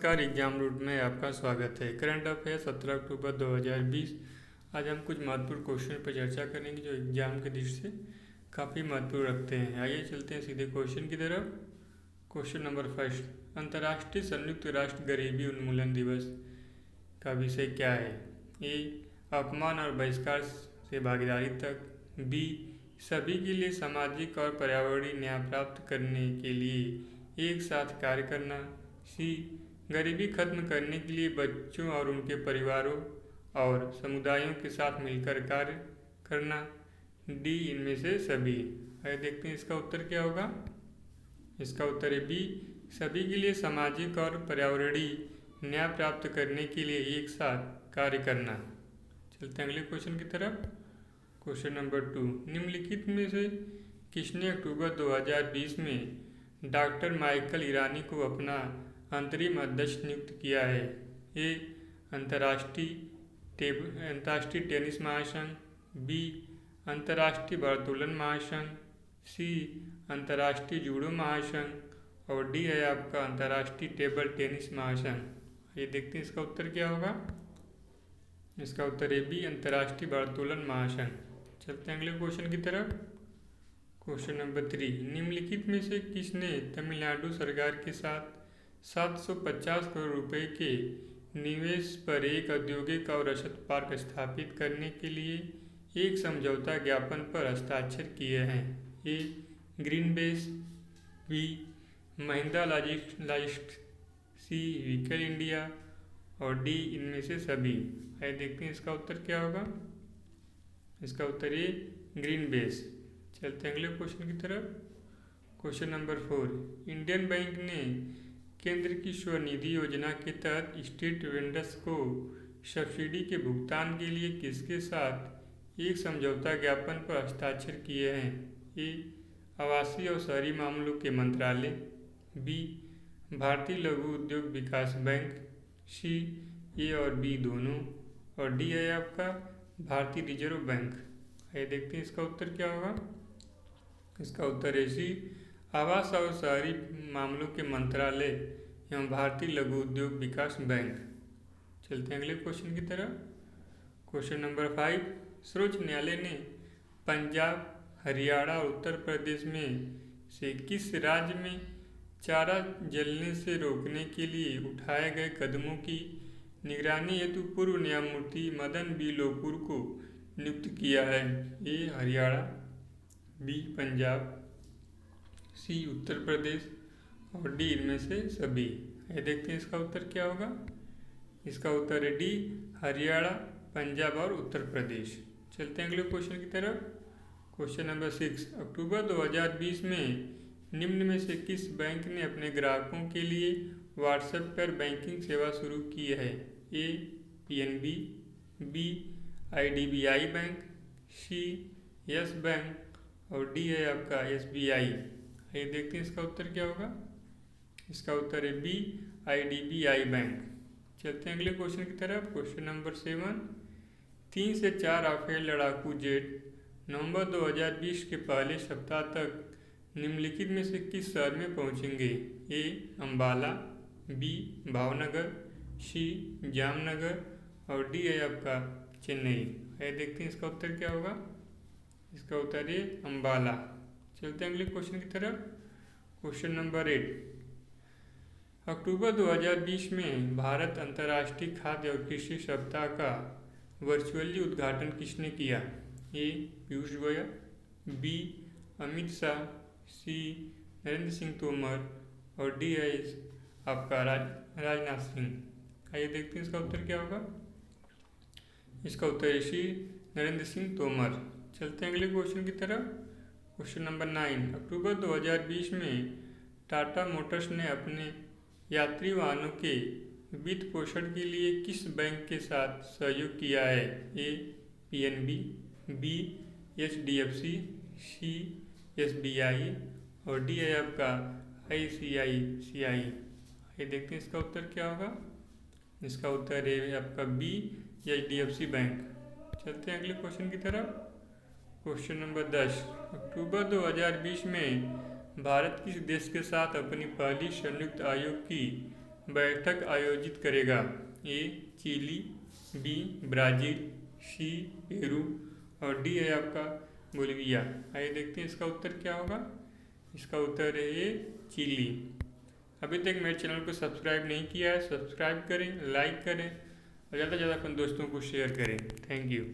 नमस्कार, exam root में आपका स्वागत है। करंट अफेयर 17 अक्टूबर 2020। आज हम कुछ महत्वपूर्ण क्वेश्चन पर चर्चा करेंगे जो एग्जाम की दृष्टि से काफ़ी महत्वपूर्ण रखते हैं। आइए चलते हैं सीधे क्वेश्चन की तरफ। क्वेश्चन नंबर फर्स्ट, अंतर्राष्ट्रीय संयुक्त राष्ट्र गरीबी उन्मूलन दिवस का विषय क्या है? ए, अपमान और बहिष्कार से भागीदारी तक। बी, सभी के लिए सामाजिक और पर्यावरणीय न्याय प्राप्त करने के लिए एक साथ कार्य करना। सी, गरीबी खत्म करने के लिए बच्चों और उनके परिवारों और समुदायों के साथ मिलकर कार्य करना। डी, इनमें से सभी। आइए देखते हैं इसका उत्तर क्या होगा। इसका उत्तर है बी, सभी के लिए सामाजिक और पर्यावरणीय न्याय प्राप्त करने के लिए एक साथ कार्य करना। चलते हैं अगले क्वेश्चन की तरफ। क्वेश्चन नंबर 2, निम्नलिखित में से किसने अक्टूबर 2020 में डॉक्टर माइकल ईरानी को अपना अंतरिम अध्यक्ष नियुक्त किया है? ए, अंतर्राष्ट्रीय टेनिस महासंघ। बी, अंतर्राष्ट्रीय भारोत्तोलन महासंघ। सी, अंतर्राष्ट्रीय जूडो महासंघ। और डी है आपका अंतर्राष्ट्रीय टेबल टेनिस महासंघ। ये देखते हैं इसका उत्तर क्या होगा। इसका उत्तर है बी, अंतर्राष्ट्रीय भारोत्तोलन महासंघ। चलते हैं अगले क्वेश्चन की तरफ। क्वेश्चन नंबर 3, निम्नलिखित में से किसने तमिलनाडु सरकार के साथ 750 करोड़ रुपए के निवेश पर एक औद्योगिक और रसद पार्क स्थापित करने के लिए एक समझौता ज्ञापन पर हस्ताक्षर किए हैं? A, Greenbase. B, Mahindra logistics. C, vehicle India. और डी, इनमें से सभी। आइए देखते हैं इसका उत्तर क्या होगा। इसका उत्तर है ग्रीनबेस। चलते हैं अगले क्वेश्चन की तरफ। क्वेश्चन नंबर 4, इंडियन बैंक ने केंद्र की स्वनिधि योजना के तहत स्ट्रीट वेंडर्स को सब्सिडी के भुगतान के लिए किसके साथ एक समझौता ज्ञापन पर हस्ताक्षर किए हैं? ए, आवासीय और शहरी मामलों के मंत्रालय। बी, भारतीय लघु उद्योग विकास बैंक। सी, ए और बी दोनों। और डी है आपका भारतीय रिजर्व बैंक। आइए देखते हैं इसका उत्तर क्या होगा। इसका उत्तर है सी, आवास और शहरी मामलों के मंत्रालय एवं भारतीय लघु उद्योग विकास बैंक। चलते हैं अगले क्वेश्चन की तरफ। क्वेश्चन नंबर 5, सर्वोच्च न्यायालय ने पंजाब, हरियाणा और उत्तर प्रदेश में से किस राज्य में चारा जलने से रोकने के लिए उठाए गए कदमों की निगरानी हेतु पूर्व न्यायमूर्ति मदन बी लोकुर को नियुक्त किया है? ए, हरियाणा। बी, पंजाब। सी, उत्तर प्रदेश। और डी, इनमें से सभी। ये देखते हैं इसका उत्तर क्या होगा। इसका उत्तर है डी, हरियाणा, पंजाब और उत्तर प्रदेश। चलते हैं अगले क्वेश्चन की तरफ। क्वेश्चन नंबर 6, अक्टूबर 2020 में निम्न में से किस बैंक ने अपने ग्राहकों के लिए व्हाट्सएप पर बैंकिंग सेवा शुरू की है? A, PNB. B, IDBI bank. C, Yes Bank. और डी है आपका एसबीआई। ये देखते हैं इसका उत्तर क्या होगा। इसका उत्तर है बी, आईडीबीआई बैंक। चलते हैं अगले क्वेश्चन की तरफ। क्वेश्चन नंबर 7, 3 से 4 राफेल लड़ाकू जेट नवंबर 2020 के पहले सप्ताह तक निम्नलिखित में से किस शहर में पहुंचेंगे? ए, अम्बाला। बी, भावनगर। सी, जामनगर। और डी है आपका चेन्नई। ये देखते हैं इसका उत्तर क्या होगा। इसका उत्तर है अम्बाला। चलते हैं अगले क्वेश्चन की तरफ। क्वेश्चन नंबर 8, अक्टूबर 2020 में भारत अंतर्राष्ट्रीय खाद्य और कृषि सप्ताह का वर्चुअली उद्घाटन किसने किया? ए, पीयूष गोयल। बी, अमित शाह। सी, नरेंद्र सिंह तोमर। और डी है आपका राजनाथ सिंह। आइए देखते हैं इसका उत्तर क्या होगा। इसका उत्तर है सी, नरेंद्र सिंह तोमर। चलते हैं अगले क्वेश्चन की तरफ। क्वेश्चन नंबर 9, अक्टूबर 2020 में टाटा मोटर्स ने अपने यात्री वाहनों के वित्त पोषण के लिए किस बैंक के साथ सहयोग किया है? A, PNB. B, HDFC. C, SBI. और डी है आपका आईसीआईसीआई। ये देखते हैं इसका उत्तर क्या होगा। इसका उत्तर है आपका बी, एचडीएफसी बैंक। चलते हैं अगले क्वेश्चन की तरफ। क्वेश्चन नंबर 10, अक्टूबर 2020 में भारत किस देश के साथ अपनी पहली संयुक्त आयोग की बैठक आयोजित करेगा? ए चिली, बी ब्राज़ील, सी पेरू और डी है आपका बोलिविया। आइए देखते हैं इसका उत्तर क्या होगा। इसका उत्तर है ये चिली। अभी तक मेरे चैनल को सब्सक्राइब नहीं किया है, सब्सक्राइब करें, लाइक करें और ज़्यादा से ज़्यादा अपने दोस्तों को शेयर करें। Thank you.